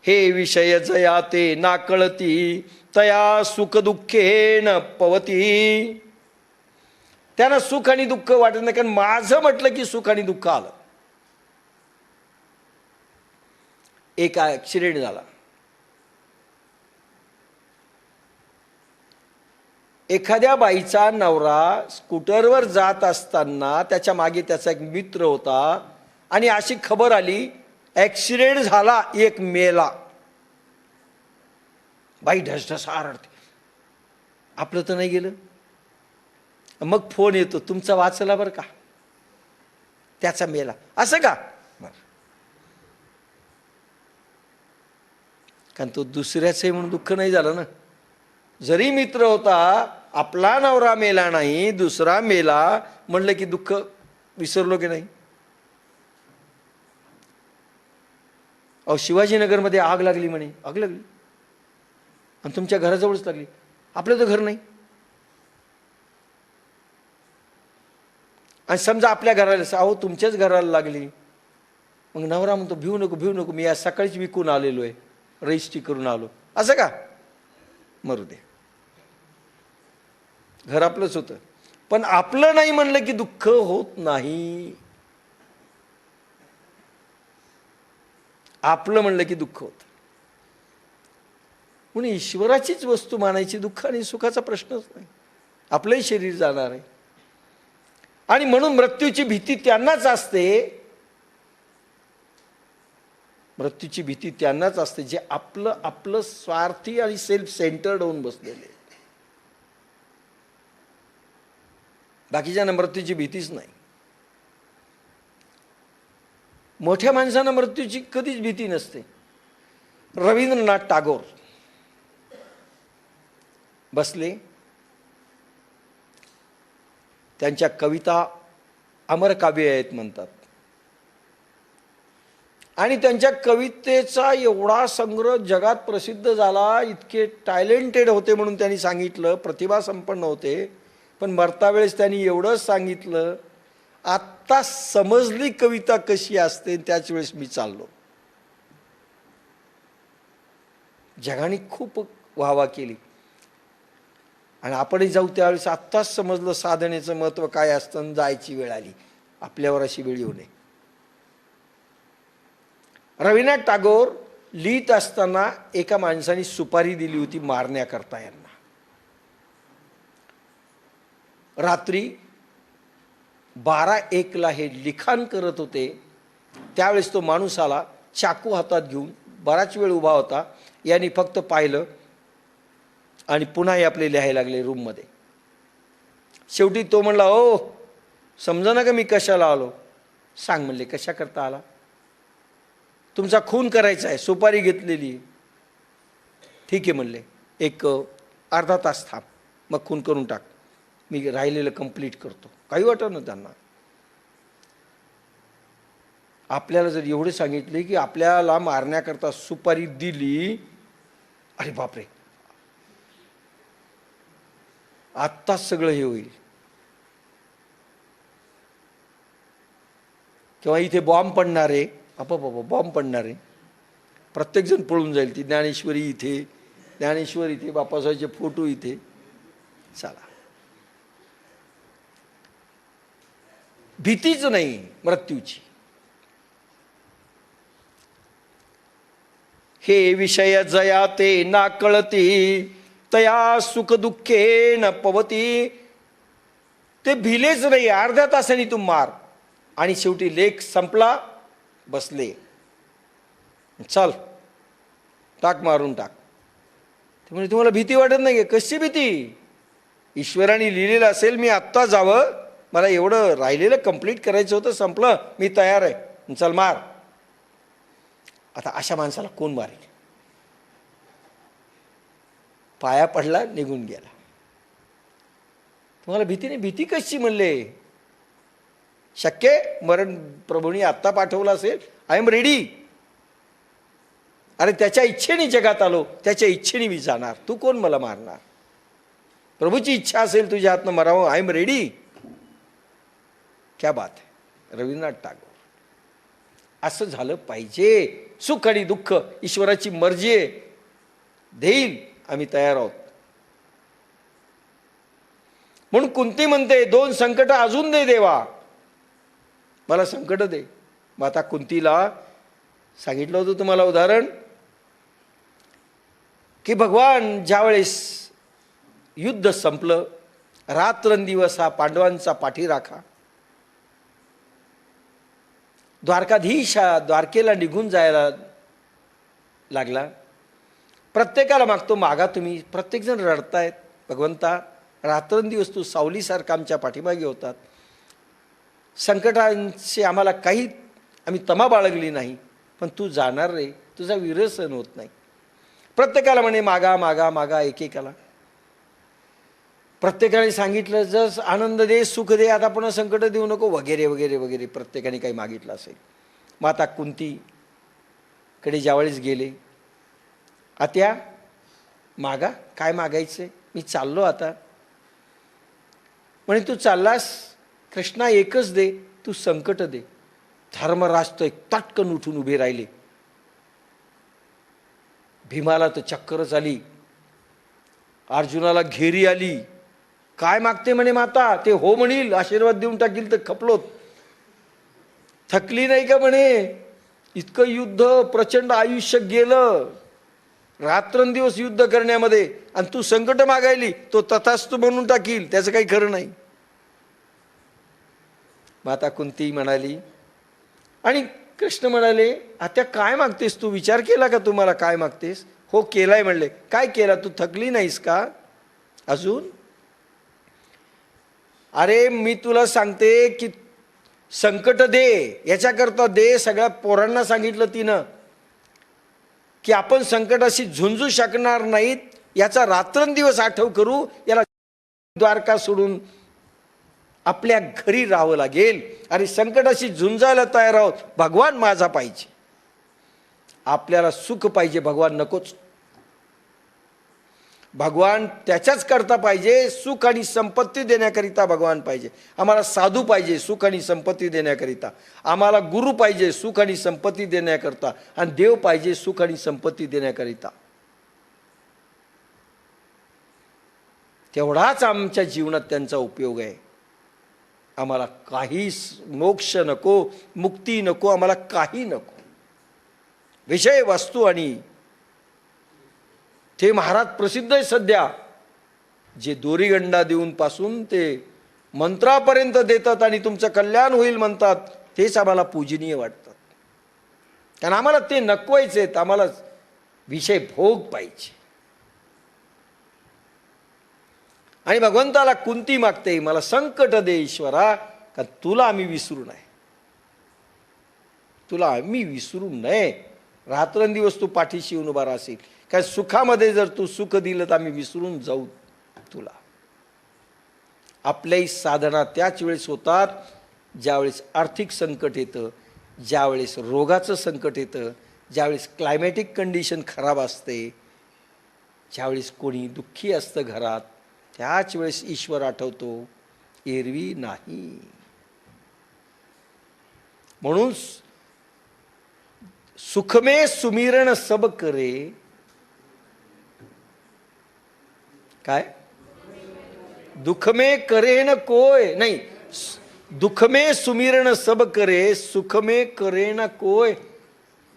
हे विषय जयाते ना कळती तया सुख दुःखेन पवती. त्यांना सुख आणि दुःख वाटत नाही, कारण माझं म्हटलं की सुख आणि दुःख आलं. एक ॲक्सिडेंट झाला. एखाद्या बाईचा नवरा स्कूटरवर जात असताना त्याच्या मागे त्याचा एक मित्र होता आणि अशी खबर आली ॲक्सिडेंट झाला, एक मेला. बाई ढसढसा रडते, आपलं तर नाही गेलं. मग फोन येतो, तुमचा वाचला बरं का, त्याचा मेला. असं का? कारण तो दुसऱ्याचंही म्हणून दुःख नाही झालं ना. जरी मित्र होता, आपला नवरा मेला नाही, दुसरा मेला म्हणलं की दुःख विसरलो की नाही. अहो, शिवाजीनगरमध्ये आग लागली म्हणे, आग लागली आणि तुमच्या घराजवळच लागली, आपलं तर घर नाही. आणि समजा आपल्या घराला, अहो तुमच्याच घराला लागली. मग नवरा म्हणतो भिवू नको भिवू नको, मी आज सकाळीच विकून आलेलो आहे, रजिस्ट्री करून आलो. असं का? मरू दे, घर आपलंच होतं. पण आपलं नाही म्हणलं की दुःख होत नाही. आपलं म्हणलं की दुःख होतं. म्हणून ईश्वराचीच वस्तू मानायची, दुःख आणि सुखाचा प्रश्नच नाही. आपलंही शरीर जाणार आहे. आणि म्हणून मृत्यूची भीती त्यांनाच असते, मृत्यूची भीती त्यांनाच असते जे आपलं आपलं स्वार्थी आणि सेल्फ सेंटर्ड होऊन बसलेले. बाकीच्यांना मृत्यूची भीतीच नाही. मोठ्या माणसांना मृत्यूची कधीच भीती नसते. रवींद्रनाथ टागोर बसले, त्यांच्या कविता अमर काव्य आहेत म्हणतात. आणि त्यांच्या कवितेचा एवढा संग्रह जगात प्रसिद्ध झाला, इतके टॅलेंटेड होते म्हणून त्यांनी सांगितलं, प्रतिभा संपन्न होते. पण मरता वेळेस त्यांनी एवढंच सांगितलं, आत्ता समजली कविता कशी असते, त्याच वेळेस मी चाललो. जगाने खूप वाहवा केली आणि आपणही जाऊ त्यावेळेस आत्ताच समजलं साधनेचं महत्त्व काय असतं. जायची वेळ आली, आपल्यावर अशी वेळ येऊ नये. रवींद्रनाथ टागोर लिहित असताना एका माणसाने सुपारी दिली होती मारण्याकरता यांना. रात्री 12-1 हे लिखाण करत होते. त्यावेळेस तो माणूस आला, चाकू हातात घेऊन, बराच वेळ उभा होता. यांनी फक्त पाहिलं आणि पुन्हा हे आपले लिहायला लागले रूममध्ये. शेवटी तो म्हणला, ओ समजा ना का मी कशाला आलो. सांग म्हणले, कशा करता आला. तुमचा खून करायचा आहे, सुपारी घेतलेली. ठीक आहे म्हणले, एक अर्धा तास थांब, मग खून करून टाक, मी राहिलेलं कंप्लीट करतो. काही वाटत ना त्यांना. आपल्याला जर एवढे सांगितले की आपल्याला मारण्याकरता सुपारी दिली, अरे बापरे, आत्ताच सगळं हे होईल, किंवा इथे बॉम्ब पडणार आहे, बॉम्ब पडणार आहे, प्रत्येकजण पळून जाईल. ती ज्ञानेश्वरी इथे, ज्ञानेश्वर इथे, बाप्पासाहेबचे फोटो इथे. चला, भीतीच नाही मृत्यूची. हे विषय जयाते ना कळती तया सुख दुःखे न पवती. ते भिलेच नाही. अर्ध्या तासाने तू मार. आणि शेवटी लेख संपला, बसले, चल टाक, मारून टाक. ते म्हणजे तुम्हाला भीती वाटत नाही? कशी भीती? ईश्वराने लिहिलेलं असेल मी आत्ता जावं, मला एवढं राहिलेलं कंप्लीट करायचं होतं, संपलं, मी तयार आहे, चल मार. आता अशा माणसाला कोण मारेल? पाया पडला, निघून गेला. तुम्हाला भीती नाही? भीती कशी म्हणले? शक्य मरण प्रभूंनी आत्ता पाठवलं असेल, आय एम रेडी. अरे त्याच्या इच्छेने जगात आलो, त्याच्या इच्छेने मी जाणार, तू कोण मला मारणार? प्रभूची इच्छा असेल तुझ्या हातनं मरावं, आय एम रेडी. क्या बात है. रवींद्रनाथ टागोर. असं झालं पाहिजे. सुख आणि दुःख ईश्वराची मर्जी आहे, देईल, आम्ही तयार आहोत. म्हणून कुंती म्हणते 2 संकट अजून दे देवा, मला संकट दे. माता कुंतीला सांगितलं होतं तुम्हाला उदाहरण, की भगवान ज्यावेळेस युद्ध संपलं, रात्रंदिवस हा पांडवांचा पाठीराखा, द्वारकाधीश द्वारकेला निघून जायला लागला. प्रत्येकाला मागतो, मागा तुम्ही. प्रत्येकजण रडतायत, भगवंता रात्रंदिवस तू सावलीसारखा आमच्या पाठीमागे होतात, संकटांशी आम्हाला काही आम्ही तमा बाळगली नाही, पण तू जाणार रे, तुझा विरसन होत नाही. प्रत्येकाला म्हणे मागा मागा मागा, एकेकाला प्रत्येकाने सांगितलं जस आनंद दे, सुख दे, आता पुन्हा संकट देऊ नको, वगैरे वगैरे वगैरे प्रत्येकाने काही मागितलं असेल. माता कुंतीकडे ज्यावेळेस गेले, आत्या मागा, काय मागायचंय, मी चाललो आता. म्हणे तू चाललास, कृष्णा एकच दे, तू संकट दे. धर्मराज तो एक तटकन उठून उभे राहिले. भीमाला तर चक्करच आली, अर्जुनाला घेरी आली. काय मागते म्हणे माता, ते हो म्हणील, आशीर्वाद देऊन टाकील तर खपलोत. थकली नाही का म्हणे, इतकं युद्ध, प्रचंड आयुष्य गेलं रात्रंदिवस युद्ध करण्यामध्ये, आणि तू संकट मागायली, तो तथास्तु म्हणून टाकील, त्याचं काही खरं नाही. माता कुंती म्हणाली, आणि कृष्ण म्हणाले, आता काय मागतेस तू, विचार केला का तुम्हाला काय मागतेस. हो केलाय म्हणले. काय केला, तू थकली नाहीस का अजून. अरे मी तुला सांगते की संकट दे, याच्याकरता दे. सगळ्या पोरांना सांगितलं तिनं की आपण संकटाशी झुंजू शकणार नाहीत, याचा रात्रंदिवस आठव करू, याला द्वारका सोडून आपल्या घरी राहावं लागेल. अरे संकटाशी झुंजायला तयार आहोत, भगवान माझा पाहिजे. आपल्याला सुख पाहिजे, भगवान नकोच. भगवान त्याच्याच करता पाहिजे, सुख आणि संपत्ती देण्याकरिता भगवान पाहिजे. आम्हाला साधू पाहिजे सुख आणि संपत्ती देण्याकरिता, आम्हाला गुरु पाहिजे सुख आणि संपत्ती देण्याकरिता, आणि देव पाहिजे सुख आणि संपत्ती देण्याकरिता. तेवढाच आमच्या जीवनात त्यांचा उपयोग आहे. आम्हाला काही मोक्ष नको, मुक्ती नको, आम्हाला काही नको. विषय वस्तू, आणि ते महाराज प्रसिद्ध आहे सध्या, जे दोरीगंडा देऊन पासून ते मंत्रापर्यंत देतात आणि तुमचं कल्याण होईल म्हणतात, तेच आम्हाला पूजनीय वाटतात. कारण आम्हाला ते नकोयचे आहेत, आम्हाला विषय भोग पाहिजे. आणि भगवंताला कुंती मागते, मला संकट दे ईश्वरा, का तुला आम्ही विसरू नये, तुला आम्ही विसरू नये. रात्रंदिवस तू पाठीशी येऊन उभा राहशील, काय सुखामध्ये जर तू सुख दिलं तर आम्ही विसरून जाऊ तुला. आपल्याही साधना त्याच वेळेस होतात ज्यावेळेस आर्थिक संकट येतं, ज्यावेळेस रोगाचं संकट येतं, ज्यावेळेस क्लायमॅटिक कंडिशन खराब असते, ज्यावेळेस कोणी दुःखी असतं घरात, त्याच वेळेस ईश्वर आठवतो, एरवी नाही. म्हणून सुखमे सुमिरण सब करे, काय दुख में करे न कोय, नाही, दुख में सुमिरण सब करे, सुख में करे न कोय.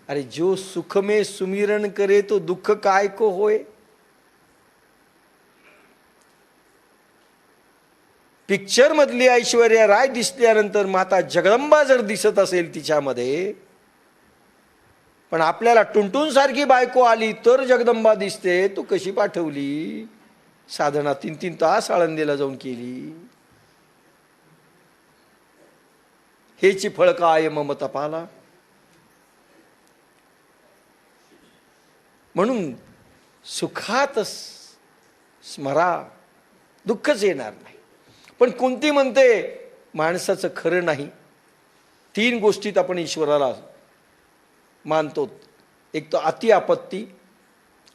अरे जो सुख में सुमिरण करे तो दुःख काय को होय. पिक्चर मधली ऐश्वर्या राय दिसल्यानंतर माता जगदंबा जर दिसत असेल तिच्यामध्ये, पण आपल्याला टुनटुन सारखी बायको आली तर जगदंबा दिसते, तू कशी पाठवली. साधना 3-3 तास आळंदीला जाऊन केली, हेची फळ काय मम तपाला. म्हणून सुखात स्मरा, दुःखच येणार नाही. पण कुंती म्हणते माणसाचं खरं नाही. 3 गोष्टीत आपण ईश्वराला मानतो, एक तर अति आपत्ती,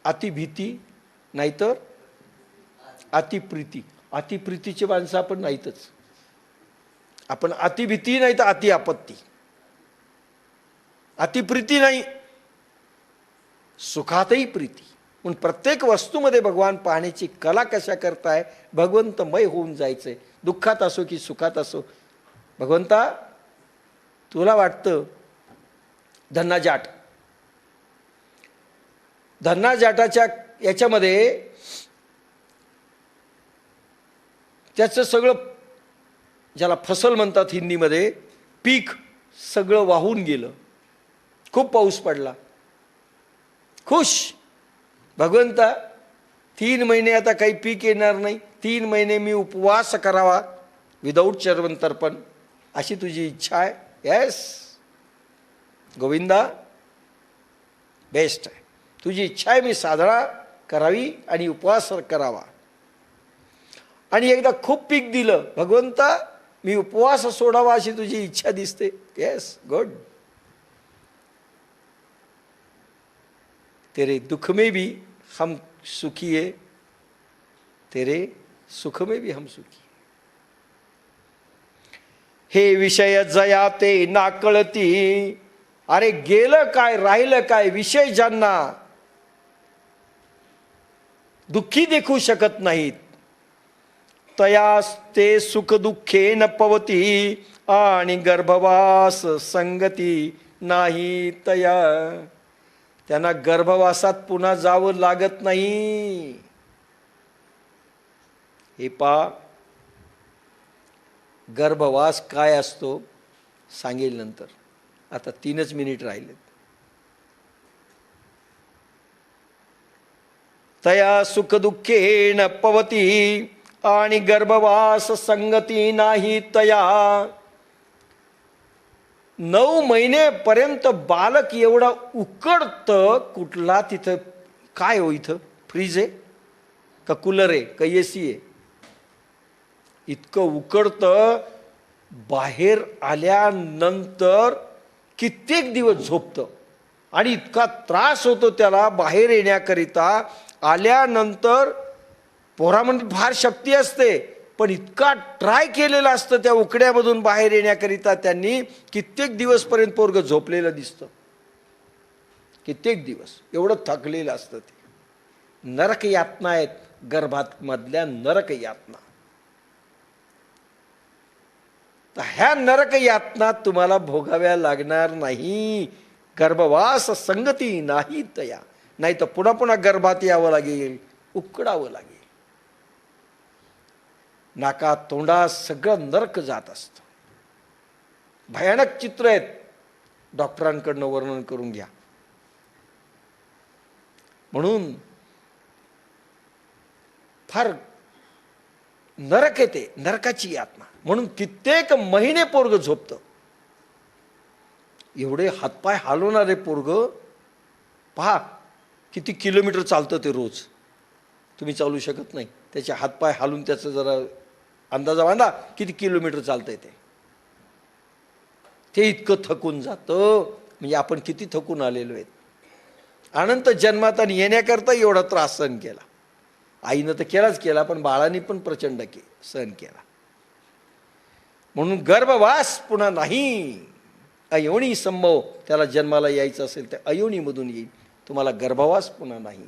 अति भीती, नाहीतर अतिप्रीती. अतिप्रीतीचे माणसं आपण नाहीतच, आपण अतिभीती नाही तर अति आपत्ती. अतिप्रीती नाही, सुखातही प्रीती. पण प्रत्येक वस्तूमध्ये भगवान पाहण्याची कला कशा करताय, भगवंतमय होऊन जायचंय. दुःखात असो की सुखात असो, भगवंता तुला वाटतं धन्ना जाटाच्या याच्यामध्ये त्याचं सगळं, ज्याला फसल म्हणतात हिंदीमध्ये, पीक सगळं वाहून गेलं. खूप पाऊस पडला, खुश. भगवंता 3 महिने आता काही पीक येणार नाही, 3 महिने मी उपवास करावा विदाऊट चर्वणतर्पण, अशी तुझी इच्छा आहे. येस गोविंदा, बेस्ट आहे. तुझी इच्छा आहे मी साधना करावी आणि उपवास करावा. आणि एकदा खूप पीक दिलं, भगवंता मी उपवास सोडावा अशी तुझी इच्छा दिसते. Yes good. तेरे दुख में भी हम सुखी है, तेरे सुख में भी हम सुखी. हे विषय जया ते नाकळती. अरे गेलं काय राहिलं काय, विषय ज्यांना दुःखी देखू शकत नाहीत, तयास ते सुख दुःखे न पवती. आणि गर्भवास संगती नाही तया. त्यांना गर्भवासात पुन्हा जावं लागत नाही. हे पा, गर्भवास काय असतो सांगेल नंतर. आता 3च मिनिट राहिलेत. तया सुख दुःखे न पवती. आणि गर्भवास संगती नाही तया. 9 महिनेपर्यंत बालक एवढा उकडतं, कुठला तिथं काय हो, इथं फ्रीज आहे का कूलर आहे का एसी आहे, इतकं उकडतं. बाहेर आल्यानंतर कित्येक दिवस झोपतं आणि इतका त्रास होतो त्याला बाहेर येण्याकरिता. आल्यानंतर पोरामध्ये फार शक्ती असते, पण इतका ट्राय केलेला असतं त्या उकड्यामधून बाहेर येण्याकरिता त्यांनी, कित्येक दिवसपर्यंत पोरगं झोपलेलं दिसतं. कित्येक दिवस एवढं थकलेलं असतं ते. नरक यातना आहेत गर्भात मधल्या, नरक यातना. तर ह्या नरक यातना तुम्हाला भोगाव्या लागणार नाही. गर्भवास संगती नाही तया. नाही तर पुन्हा पुन्हा गर्भात यावं लागेल, उकडावं लागेल. नाका तोंडा सगळं नरक जात असतं. भयानक चित्र आहेत, डॉक्टरांकडनं वर्णन करून घ्या. म्हणून फार नरक येते, नरकाची यातना. म्हणून कित्येक महिने पोरग झोपतं. एवढे हातपाय हलवणारे पोरग पहा, किती किलोमीटर चालतं ते रोज. तुम्ही चालू शकत नाही. त्याचे हातपाय हालून त्याचं जरा अंदाजा बांधा किती किलोमीटर चालतंय ते इतकं थकून जातं. म्हणजे आपण किती थकून आलेलो आहेत. अनंत जन्मात आणि येण्याकरता एवढा त्रास सहन केला. आईनं तर केलाच केला, पण बाळांनी पण प्रचंड सहन केला. म्हणून गर्भवास पुन्हा नाही. अयोनी संभव, त्याला जन्माला यायचं असेल तर अयोनीमधून येईल. तुम्हाला गर्भवास पुन्हा नाही.